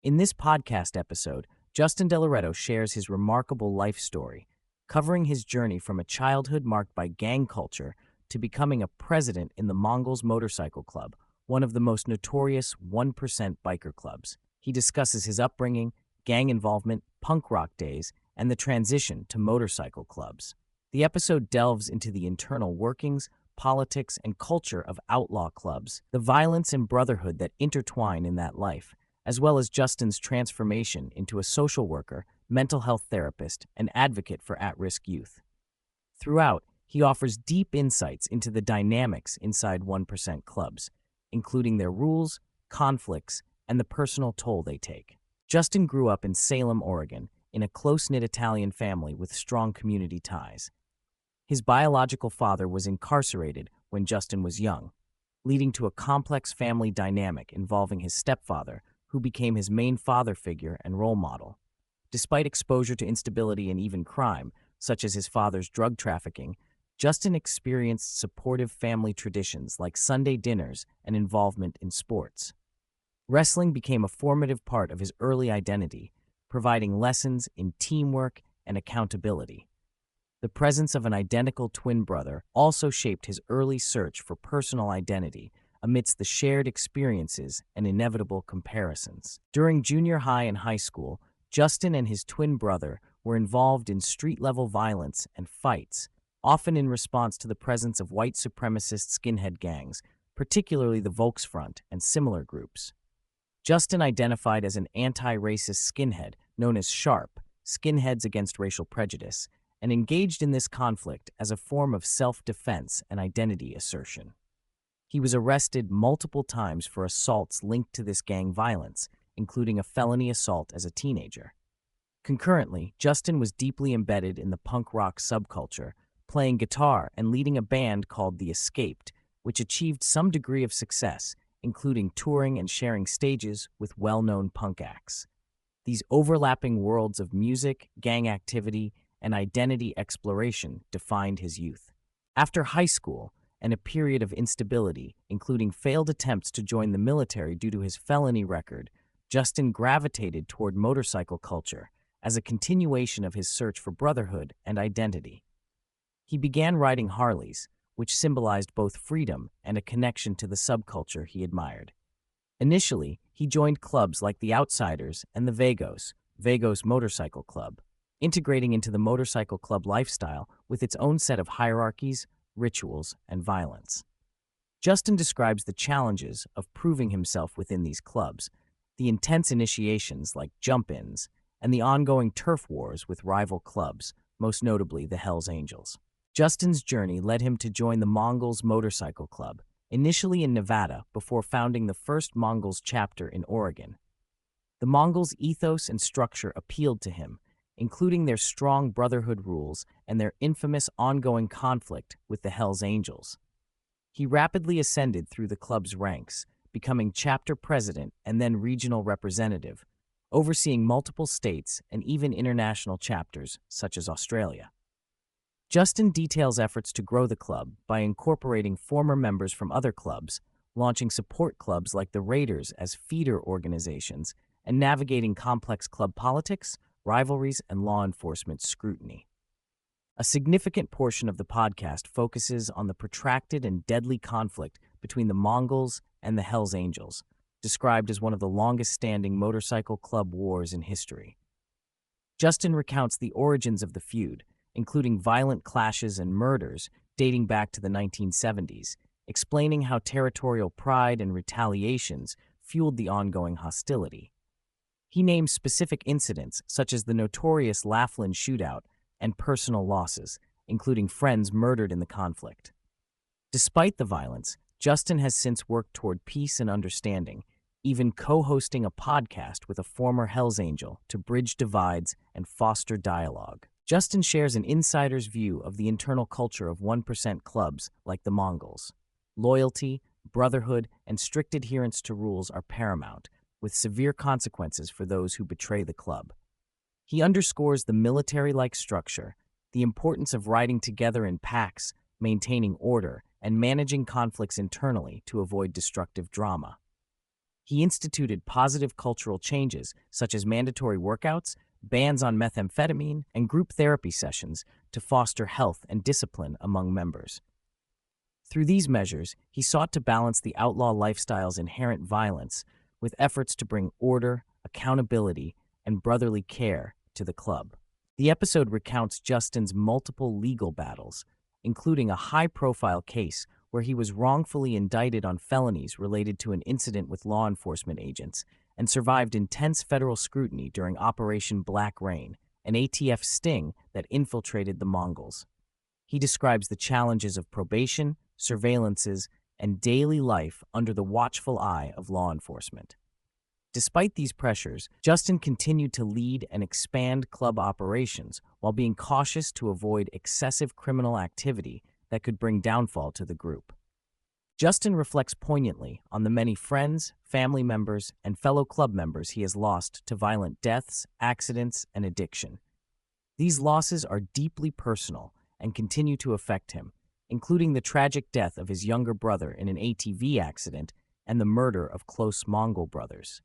In this podcast episode, Justin DeLoretto shares his remarkable life story, covering his journey from a childhood marked by gang culture to becoming a president in the Mongols Motorcycle Club, one of the most notorious 1% biker clubs. He discusses his upbringing, gang involvement, punk rock days, and the transition to motorcycle clubs. The episode delves into the internal workings, politics, and culture of outlaw clubs, the violence and brotherhood that intertwine in that life, as well as Justin's transformation into a social worker, mental health therapist, and advocate for at-risk youth. Throughout, he offers deep insights into the dynamics inside 1% clubs, including their rules, conflicts, and the personal toll they take. Justin grew up in Salem, Oregon, in a close-knit Italian family with strong community ties. His biological father was incarcerated when Justin was young, leading to a complex family dynamic involving his stepfather, who became his main father figure and role model. Despite exposure to instability and even crime, such as his father's drug trafficking, Justin experienced supportive family traditions like Sunday dinners and involvement in sports. Wrestling became a formative part of his early identity, providing lessons in teamwork and accountability. The presence of an identical twin brother also shaped his early search for personal identity amidst the shared experiences and inevitable comparisons. During junior high and high school, Justin and his twin brother were involved in street-level violence and fights, often in response to the presence of white supremacist skinhead gangs, particularly the Volksfront and similar groups. Justin identified as an anti-racist skinhead known as SHARP, Skinheads Against Racial Prejudice, and engaged in this conflict as a form of self-defense and identity assertion. He was arrested multiple times for assaults linked to this gang violence, including a felony assault as a teenager. Concurrently, Justin was deeply embedded in the punk rock subculture, playing guitar and leading a band called The Escaped, which achieved some degree of success, including touring and sharing stages with well-known punk acts. These overlapping worlds of music, gang activity, and identity exploration defined his youth. After high school, and a period of instability, including failed attempts to join the military due to his felony record, Justin gravitated toward motorcycle culture as a continuation of his search for brotherhood and identity. He began riding Harleys, which symbolized both freedom and a connection to the subculture he admired. Initially, he joined clubs like the Outsiders and the Vagos Motorcycle Club, integrating into the motorcycle club lifestyle with its own set of hierarchies, rituals, and violence. Justin describes the challenges of proving himself within these clubs, the intense initiations like jump-ins, and the ongoing turf wars with rival clubs, most notably the Hells Angels. Justin's journey led him to join the Mongols Motorcycle Club, initially in Nevada before founding the first Mongols chapter in Oregon. The Mongols' ethos and structure appealed to him, including their strong brotherhood rules and their infamous ongoing conflict with the Hells Angels. He rapidly ascended through the club's ranks, becoming chapter president and then regional representative, overseeing multiple states and even international chapters, such as Australia. Justin details efforts to grow the club by incorporating former members from other clubs, launching support clubs like the Raiders as feeder organizations, and navigating complex club politics, rivalries, and law enforcement scrutiny. A significant portion of the podcast focuses on the protracted and deadly conflict between the Mongols and the Hells Angels, described as one of the longest-standing motorcycle club wars in history. Justin recounts the origins of the feud, including violent clashes and murders dating back to the 1970s, explaining how territorial pride and retaliations fueled the ongoing hostility. He names specific incidents, such as the notorious Laughlin shootout, and personal losses, including friends murdered in the conflict. Despite the violence, Justin has since worked toward peace and understanding, even co-hosting a podcast with a former Hells Angel to bridge divides and foster dialogue. Justin shares an insider's view of the internal culture of 1% clubs like the Mongols. Loyalty, brotherhood, and strict adherence to rules are paramount, with severe consequences for those who betray the club. He underscores the military-like structure, the importance of riding together in packs, maintaining order, and managing conflicts internally to avoid destructive drama. He instituted positive cultural changes, such as mandatory workouts, bans on methamphetamine, and group therapy sessions to foster health and discipline among members. Through these measures, he sought to balance the outlaw lifestyle's inherent violence with efforts to bring order, accountability, and brotherly care to the club. The episode recounts Justin's multiple legal battles, including a high-profile case where he was wrongfully indicted on felonies related to an incident with law enforcement agents and survived intense federal scrutiny during Operation Black Rain, an ATF sting that infiltrated the Mongols. He describes the challenges of probation, surveillances, and daily life under the watchful eye of law enforcement. Despite these pressures, Justin continued to lead and expand club operations while being cautious to avoid excessive criminal activity that could bring downfall to the group. Justin reflects poignantly on the many friends, family members, and fellow club members he has lost to violent deaths, accidents, and addiction. These losses are deeply personal and continue to affect him, including the tragic death of his younger brother in an ATV accident and the murder of close Mongol brothers.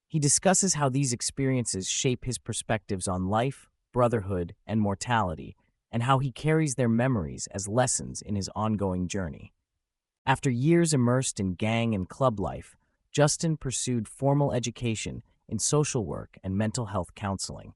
He discusses how these experiences shape his perspectives on life, brotherhood, and mortality, and how he carries their memories as lessons in his ongoing journey. After years immersed in gang and club life, Justin pursued formal education in social work and mental health counseling.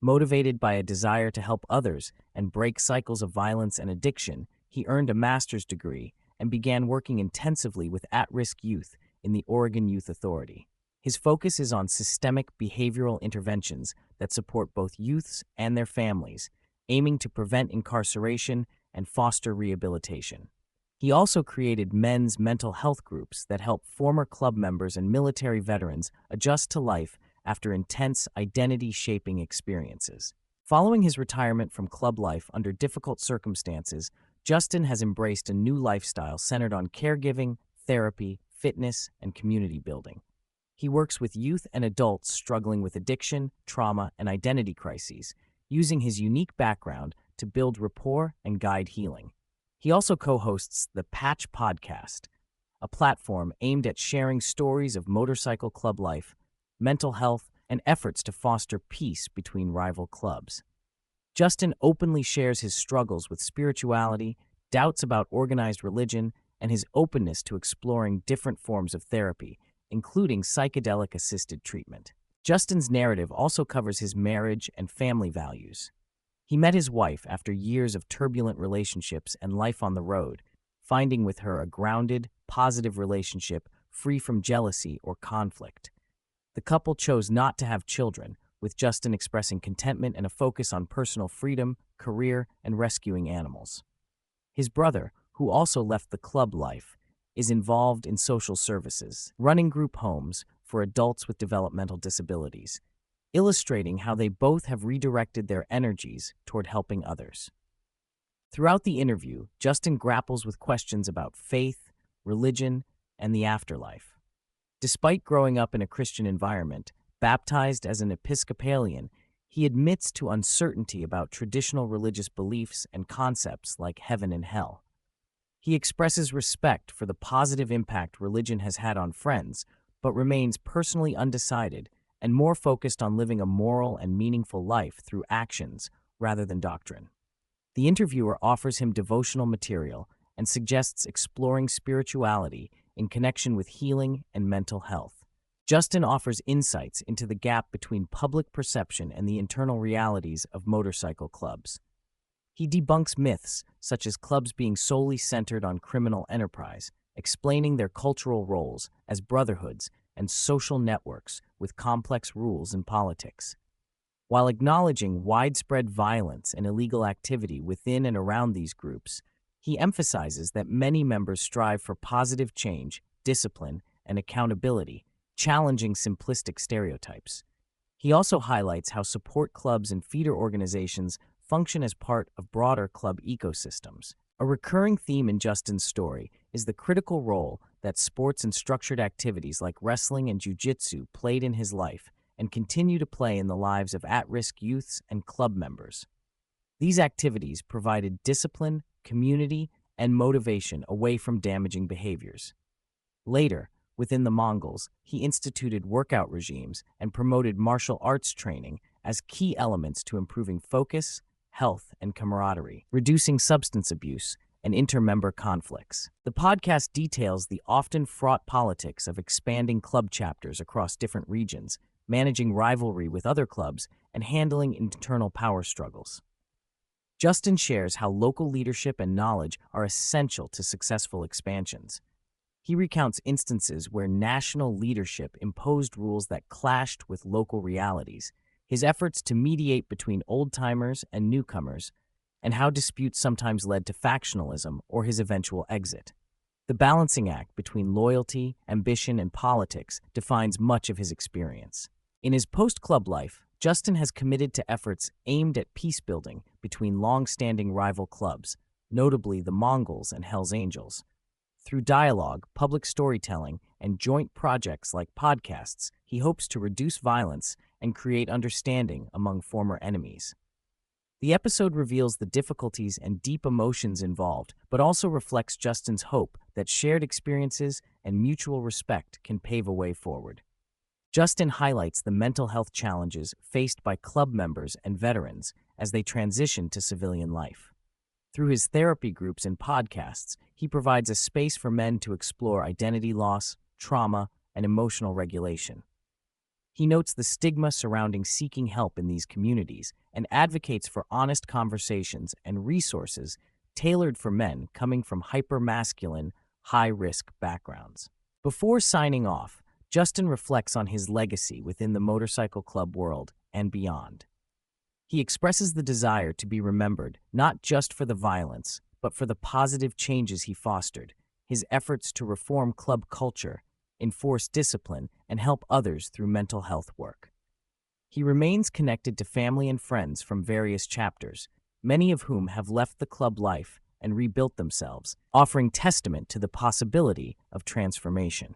Motivated by a desire to help others and break cycles of violence and addiction, he earned a master's degree and began working intensively with at-risk youth in the Oregon Youth Authority. His focus is on systemic behavioral interventions that support both youths and their families, aiming to prevent incarceration and foster rehabilitation. He also created men's mental health groups that help former club members and military veterans adjust to life after intense identity-shaping experiences. Following his retirement from club life under difficult circumstances, Justin has embraced a new lifestyle centered on caregiving, therapy, fitness, and community building. He works with youth and adults struggling with addiction, trauma, and identity crises, using his unique background to build rapport and guide healing. He also co-hosts the Patch Podcast, a platform aimed at sharing stories of motorcycle club life, mental health, and efforts to foster peace between rival clubs. Justin openly shares his struggles with spirituality, doubts about organized religion, and his openness to exploring different forms of therapy, including psychedelic-assisted treatment. Justin's narrative also covers his marriage and family values. He met his wife after years of turbulent relationships and life on the road, finding with her a grounded, positive relationship free from jealousy or conflict. The couple chose not to have children, with Justin expressing contentment and a focus on personal freedom, career, and rescuing animals. His brother, who also left the club life, is involved in social services, running group homes for adults with developmental disabilities, illustrating how they both have redirected their energies toward helping others. Throughout the interview, Justin grapples with questions about faith, religion, and the afterlife. Despite growing up in a Christian environment, baptized as an Episcopalian, he admits to uncertainty about traditional religious beliefs and concepts like heaven and hell. He expresses respect for the positive impact religion has had on friends, but remains personally undecided and more focused on living a moral and meaningful life through actions rather than doctrine. The interviewer offers him devotional material and suggests exploring spirituality in connection with healing and mental health. Justin offers insights into the gap between public perception and the internal realities of motorcycle clubs. He debunks myths, such as clubs being solely centered on criminal enterprise, explaining their cultural roles as brotherhoods and social networks with complex rules and politics. While acknowledging widespread violence and illegal activity within and around these groups, he emphasizes that many members strive for positive change, discipline, and accountability, challenging simplistic stereotypes. He also highlights how support clubs and feeder organizations function as part of broader club ecosystems. A recurring theme in Justin's story is the critical role that sports and structured activities like wrestling and jiu-jitsu played in his life and continue to play in the lives of at-risk youths and club members. These activities provided discipline, community, and motivation away from damaging behaviors. Later, Within the Mongols, he instituted workout regimes and promoted martial arts training as key elements to improving focus, health, and camaraderie, reducing substance abuse and intermember conflicts. The podcast details the often fraught politics of expanding club chapters across different regions, managing rivalry with other clubs, and handling internal power struggles. Justin shares how local leadership and knowledge are essential to successful expansions. He recounts instances where national leadership imposed rules that clashed with local realities, his efforts to mediate between old-timers and newcomers, and how disputes sometimes led to factionalism or his eventual exit. The balancing act between loyalty, ambition, and politics defines much of his experience. In his post-club life, Justin has committed to efforts aimed at peace-building between long-standing rival clubs, notably the Mongols and Hells Angels. Through dialogue, public storytelling, and joint projects like podcasts, he hopes to reduce violence and create understanding among former enemies. The episode reveals the difficulties and deep emotions involved, but also reflects Justin's hope that shared experiences and mutual respect can pave a way forward. Justin highlights the mental health challenges faced by club members and veterans as they transition to civilian life. Through his therapy groups and podcasts, he provides a space for men to explore identity loss, trauma, and emotional regulation. He notes the stigma surrounding seeking help in these communities and advocates for honest conversations and resources tailored for men coming from hyper-masculine, high-risk backgrounds. Before signing off, Justin reflects on his legacy within the motorcycle club world and beyond. He expresses the desire to be remembered not just for the violence, but for the positive changes he fostered, his efforts to reform club culture, enforce discipline, and help others through mental health work. He remains connected to family and friends from various chapters, many of whom have left the club life and rebuilt themselves, offering testament to the possibility of transformation.